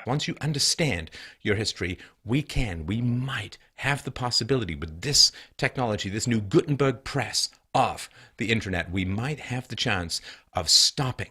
once you understand your history, we might have the possibility with this technology, this new Gutenberg press of the internet, we might have the chance of stopping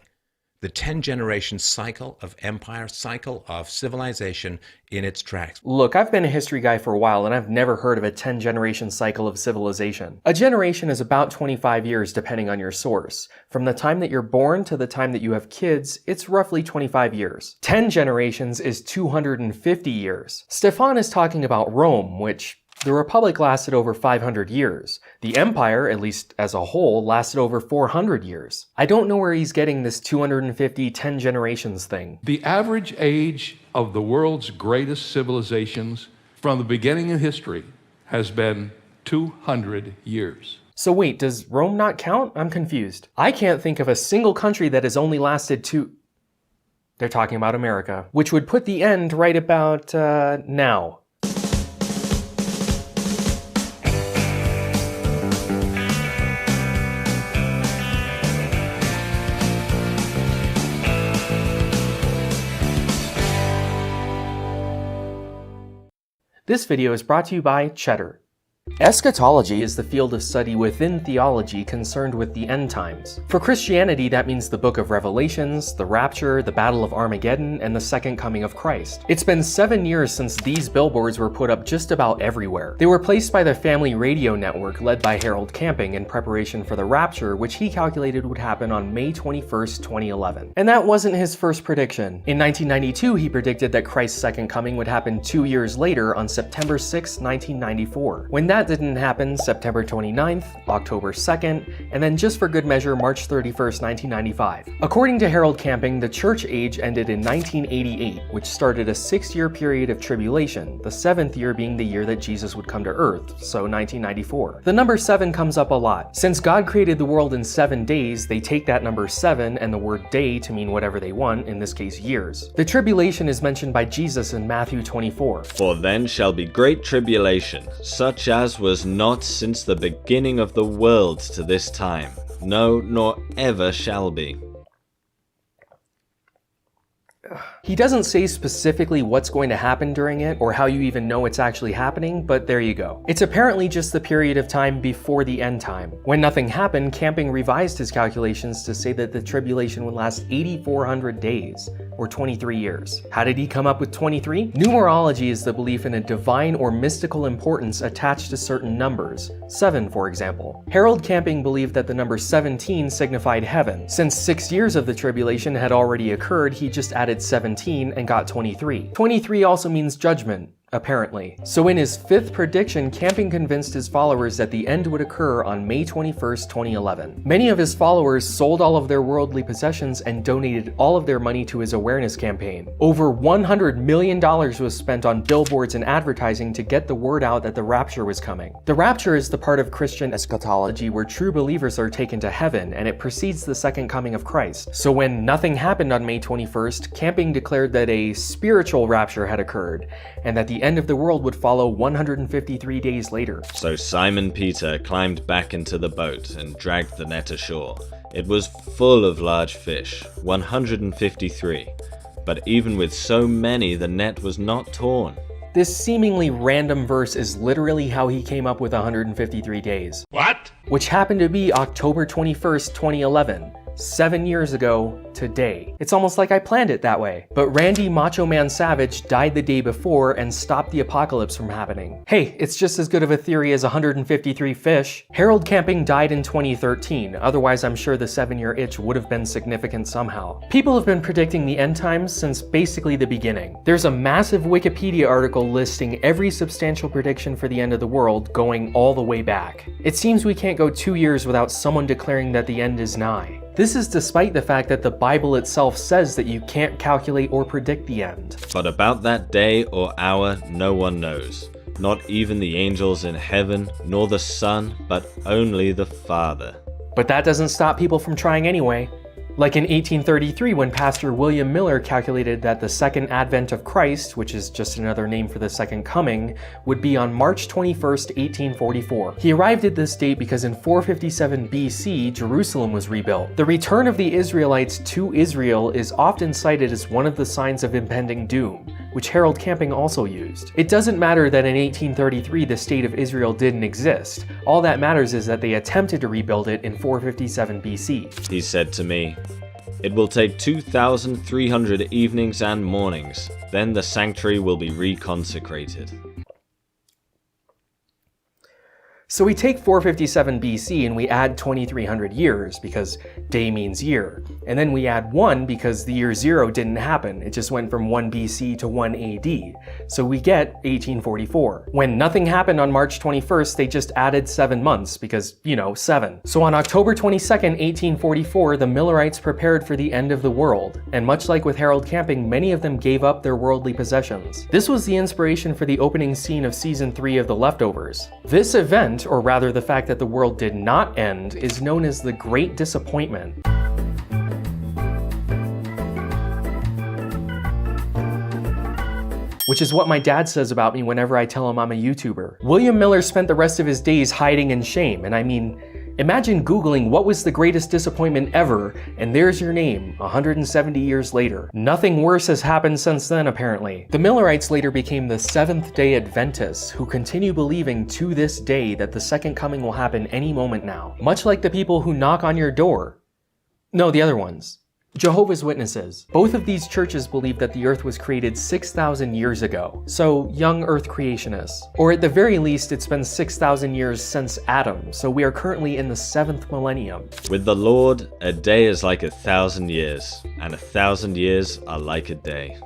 the 10-generation cycle of empire, cycle of civilization in its tracks. Look, I've been a history guy for a while and I've never heard of a 10-generation cycle of civilization. A generation is about 25 years depending on your source. From the time that you're born to the time that you have kids, it's roughly 25 years. 10 generations is 250 years. Stefan is talking about Rome, which the Republic lasted over 500 years. The Empire, at least as a whole, lasted over 400 years. I don't know where he's getting this 250 10 generations thing. The average age of the world's greatest civilizations from the beginning of history has been 200 years. So wait, does Rome not count? I'm confused. I can't think of a single country that has only lasted They're talking about America, which would put the end right about, now. This video is brought to you by Cheddar. Eschatology is the field of study within theology concerned with the end times. For Christianity, that means the book of Revelations, the Rapture, the Battle of Armageddon, and the Second Coming of Christ. It's been 7 years since these billboards were put up just about everywhere. They were placed by the Family Radio Network led by Harold Camping in preparation for the Rapture, which he calculated would happen on May 21st, 2011. And that wasn't his first prediction. In 1992, he predicted that Christ's second coming would happen 2 years later on September 6, 1994. When that didn't happen, September 29th, October 2nd, and then just for good measure, March 31st, 1995. According to Harold Camping, the church age ended in 1988, which started a 6-year period of tribulation, the 7th year being the year that Jesus would come to earth, so 1994. The number 7 comes up a lot. Since God created the world in 7 days, they take that number 7 and the word day to mean whatever they want, in this case years. The tribulation is mentioned by Jesus in Matthew 24. For then shall be great tribulation, such as was not since the beginning of the world to this time, no, nor ever shall be. He doesn't say specifically what's going to happen during it or how you even know it's actually happening, but there you go. It's apparently just the period of time before the end time. When nothing happened, Camping revised his calculations to say that the tribulation would last 8,400 days, or 23 years. How did he come up with 23? Numerology is the belief in a divine or mystical importance attached to certain numbers. 7, for example. Harold Camping believed that the number 17 signified heaven. Since 6 years of the tribulation had already occurred, he just added 17 and got 23. 23 also means judgment, apparently. So in his 5th prediction, Camping convinced his followers that the end would occur on May 21st, 2011. Many of his followers sold all of their worldly possessions and donated all of their money to his awareness campaign. Over $100 million was spent on billboards and advertising to get the word out that the rapture was coming. The rapture is the part of Christian eschatology where true believers are taken to heaven, and it precedes the second coming of Christ. So when nothing happened on May 21st, Camping declared that a spiritual rapture had occurred, and that the end of the world would follow 153 days later. So Simon Peter climbed back into the boat and dragged the net ashore. It was full of large fish, 153. But even with so many, the net was not torn. This seemingly random verse is literally how he came up with 153 days. What? Which happened to be October 21st, 2011. 7 years ago today. It's almost like I planned it that way. But Randy Macho Man Savage died the day before and stopped the apocalypse from happening. Hey, it's just as good of a theory as 153 fish. Harold Camping died in 2013, otherwise I'm sure the 7-year itch would have been significant somehow. People have been predicting the end times since basically the beginning. There's a massive Wikipedia article listing every substantial prediction for the end of the world going all the way back. It seems we can't go 2 years without someone declaring that the end is nigh. This is despite the fact that the Bible itself says that you can't calculate or predict the end. But about that day or hour, no one knows. Not even the angels in heaven, nor the Son, but only the Father. But that doesn't stop people from trying anyway. Like in 1833 when Pastor William Miller calculated that the second advent of Christ, which is just another name for the second coming, would be on March 21st, 1844. He arrived at this date because in 457 BC, Jerusalem was rebuilt. The return of the Israelites to Israel is often cited as one of the signs of impending doom, which Harold Camping also used. It doesn't matter that in 1833 the state of Israel didn't exist. All that matters is that they attempted to rebuild it in 457 BC. He said to me, "It will take 2,300 evenings and mornings. Then the sanctuary will be reconsecrated." So we take 457 BC and we add 2300 years because day means year. And then we add 1 because the year 0 didn't happen. It just went from 1 BC to 1 AD. So we get 1844. When nothing happened on March 21st, they just added 7 months because, 7. So on October 22nd, 1844, the Millerites prepared for the end of the world. And much like with Harold Camping, many of them gave up their worldly possessions. This was the inspiration for the opening scene of season 3 of The Leftovers. This event, or rather the fact that the world did not end, is known as the Great Disappointment. Which is what my dad says about me whenever I tell him I'm a YouTuber. William Miller spent the rest of his days hiding in shame, and I mean, imagine Googling what was the greatest disappointment ever, and there's your name, 170 years later. Nothing worse has happened since then, apparently. The Millerites later became the Seventh-day Adventists, who continue believing to this day that the second coming will happen any moment now. Much like the people who knock on your door. No, the other ones. Jehovah's Witnesses. Both of these churches believe that the earth was created 6,000 years ago, so young earth creationists. Or at the very least, it's been 6,000 years since Adam, so we are currently in the 7th millennium. With the Lord, a day is like 1,000 years, and 1,000 years are like a day.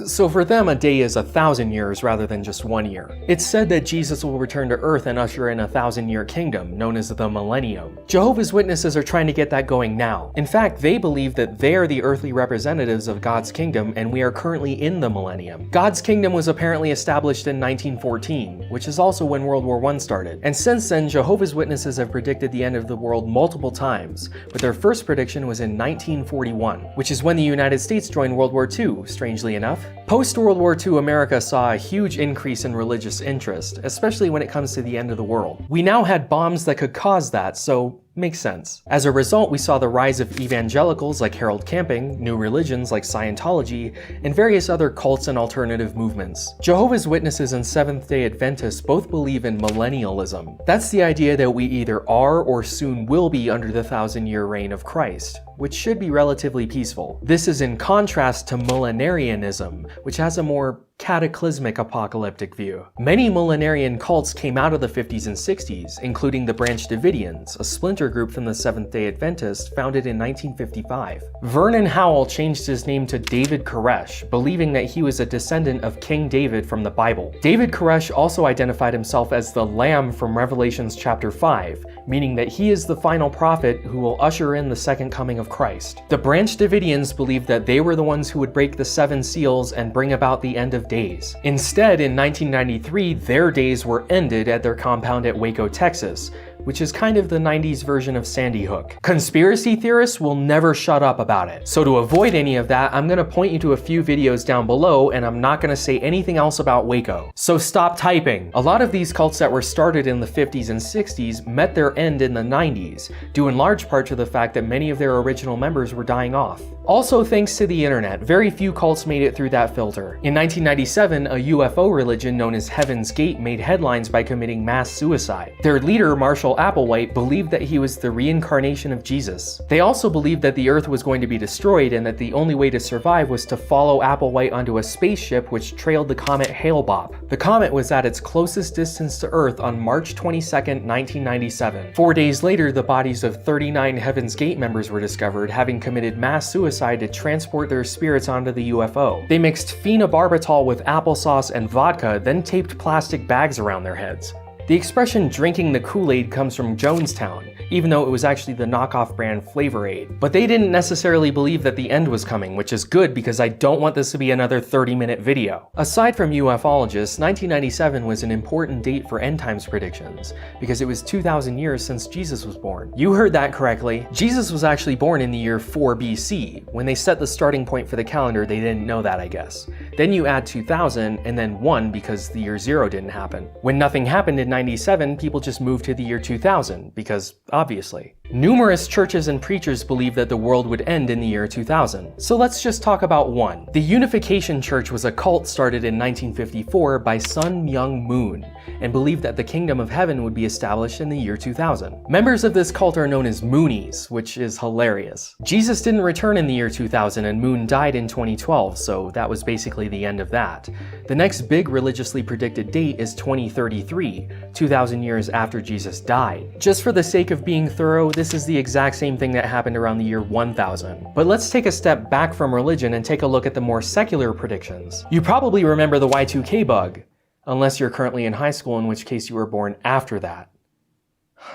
So for them, a day is 1,000 years rather than just 1 year. It's said that Jesus will return to Earth and usher in a 1,000-year kingdom, known as the Millennium. Jehovah's Witnesses are trying to get that going now. In fact, they believe that they are the earthly representatives of God's kingdom, and we are currently in the Millennium. God's kingdom was apparently established in 1914, which is also when World War I started. And since then, Jehovah's Witnesses have predicted the end of the world multiple times, but their first prediction was in 1941, which is when the United States joined World War II, strangely enough. Post-World War II America saw a huge increase in religious interest, especially when it comes to the end of the world. We now had bombs that could cause that, so makes sense. As a result, we saw the rise of evangelicals like Harold Camping, new religions like Scientology, and various other cults and alternative movements. Jehovah's Witnesses and Seventh-day Adventists both believe in millennialism. That's the idea that we either are or soon will be under the 1,000-year reign of Christ, which should be relatively peaceful. This is in contrast to millenarianism, which has a more cataclysmic apocalyptic view. Many millenarian cults came out of the 50s and 60s, including the Branch Davidians, a splinter group from the Seventh-day Adventists founded in 1955. Vernon Howell changed his name to David Koresh, believing that he was a descendant of King David from the Bible. David Koresh also identified himself as the Lamb from Revelations chapter 5, meaning that he is the final prophet who will usher in the second coming of Christ. The Branch Davidians believed that they were the ones who would break the 7 seals and bring about the end of days. Instead, in 1993, their days were ended at their compound at Waco, Texas, which is kind of the 90s version of Sandy Hook. Conspiracy theorists will never shut up about it. So to avoid any of that, I'm gonna point you to a few videos down below, and I'm not gonna say anything else about Waco. So stop typing. A lot of these cults that were started in the 50s and 60s met their end in the 90s, due in large part to the fact that many of their original members were dying off. Also, thanks to the internet, very few cults made it through that filter. In 1997, a UFO religion known as Heaven's Gate made headlines by committing mass suicide. Their leader, Marshall Applewhite, believed that he was the reincarnation of Jesus. They also believed that the Earth was going to be destroyed and that the only way to survive was to follow Applewhite onto a spaceship which trailed the comet hale-bopp. The comet was at its closest distance to Earth on March 22nd, 1997. 4 days later, the bodies of 39 Heaven's Gate members were discovered, having committed mass suicide to transport their spirits onto the UFO. They mixed phenobarbital with applesauce and vodka, then taped plastic bags around their heads. The expression drinking the Kool-Aid comes from Jonestown, even though it was actually the knockoff brand Flavor Aid. But they didn't necessarily believe that the end was coming, which is good because I don't want this to be another 30-minute video. Aside from ufologists, 1997 was an important date for end times predictions, because it was 2,000 years since Jesus was born. You heard that correctly. Jesus was actually born in the year 4 BC. When they set the starting point for the calendar, they didn't know that, I guess. Then you add 2000 and then 1 because the year 0 didn't happen. When nothing happened in 97, people just moved to the year 2000, because obviously. Numerous churches and preachers believed that the world would end in the year 2000. So let's just talk about one. The Unification Church was a cult started in 1954 by Sun Myung Moon, and believed that the kingdom of heaven would be established in the year 2000. Members of this cult are known as Moonies, which is hilarious. Jesus didn't return in the year 2000 and Moon died in 2012, so that was basically the end of that. The next big religiously predicted date is 2033, 2,000 years after Jesus died. Just for the sake of being thorough, this is the exact same thing that happened around the year 1000. But let's take a step back from religion and take a look at the more secular predictions. You probably remember the Y2K bug, unless you're currently in high school, in which case you were born after that.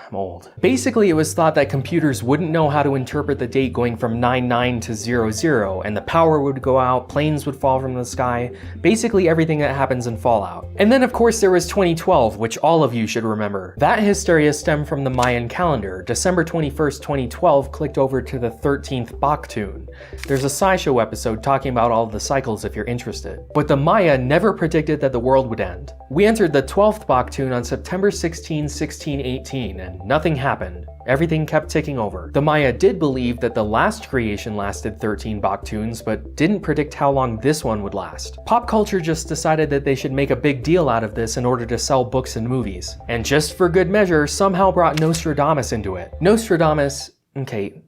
I'm old. Basically, it was thought that computers wouldn't know how to interpret the date going from 99 to 00, and the power would go out, planes would fall from the sky, basically everything that happens in Fallout. And then of course there was 2012, which all of you should remember. That hysteria stemmed from the Mayan calendar. December 21st, 2012 clicked over to the 13th Baktun. There's a SciShow episode talking about all of the cycles if you're interested. But the Maya never predicted that the world would end. We entered the 12th Baktun on September 16, 1618, and nothing happened. Everything kept ticking over. The Maya did believe that the last creation lasted 13 Baktuns, but didn't predict how long this one would last. Pop culture just decided that they should make a big deal out of this in order to sell books and movies. And just for good measure, somehow brought Nostradamus into it. Nostradamus, okay,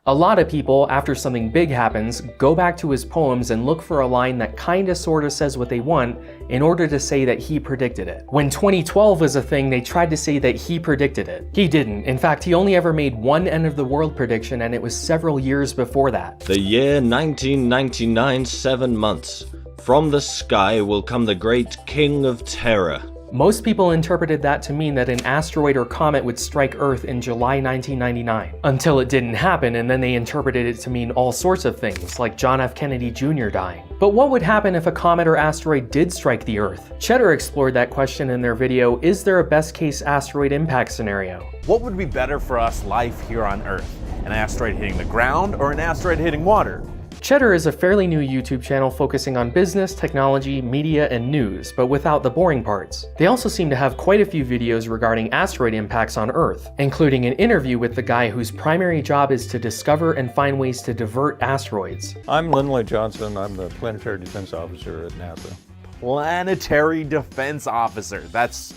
a lot of people, after something big happens, go back to his poems and look for a line that kinda sorta says what they want in order to say that he predicted it. When 2012 was a thing, they tried to say that he predicted it. He didn't. In fact, he only ever made one end of the world prediction, and it was several years before that. The year 1999, 7 months. From the sky will come the great king of terror. Most people interpreted that to mean that an asteroid or comet would strike Earth in July 1999. Until it didn't happen, and then they interpreted it to mean all sorts of things, like John F. Kennedy Jr. dying. But what would happen if a comet or asteroid did strike the Earth? Cheddar explored that question in their video, Is There a Best Case Asteroid Impact Scenario? What would be better for us life here on Earth? An asteroid hitting the ground or an asteroid hitting water? Cheddar is a fairly new YouTube channel focusing on business, technology, media, and news, but without the boring parts. They also seem to have quite a few videos regarding asteroid impacts on Earth, including an interview with the guy whose primary job is to discover and find ways to divert asteroids. I'm Lindley Johnson. I'm the Planetary Defense Officer at NASA. Planetary Defense Officer. That's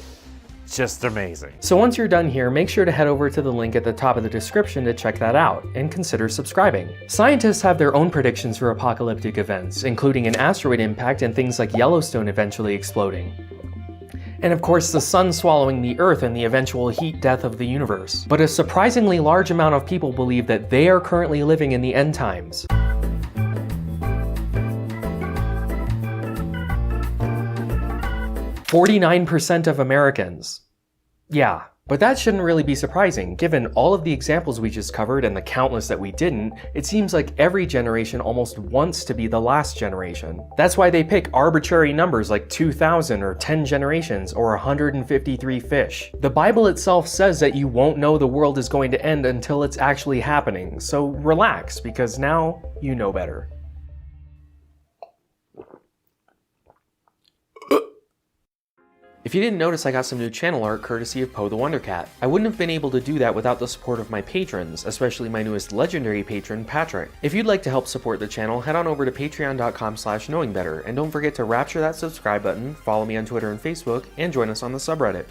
just amazing. So once you're done here, make sure to head over to the link at the top of the description to check that out, and consider subscribing. Scientists have their own predictions for apocalyptic events, including an asteroid impact and things like Yellowstone eventually exploding. And of course, the sun swallowing the Earth and the eventual heat death of the universe. But a surprisingly large amount of people believe that they are currently living in the end times. 49% of Americans. Yeah, but that shouldn't really be surprising. Given all of the examples we just covered and the countless that we didn't, it seems like every generation almost wants to be the last generation. That's why they pick arbitrary numbers like 2,000 or 10 generations or 153 fish. The Bible itself says that you won't know the world is going to end until it's actually happening, so relax, because now you know better. If you didn't notice, I got some new channel art courtesy of PoetheWonderCat. I wouldn't have been able to do that without the support of my patrons, especially my newest legendary patron, Patrick. If you'd like to help support the channel, head on over to patreon.com/knowingbetter, and don't forget to rapture that subscribe button, follow me on Twitter and Facebook, and join us on the subreddit.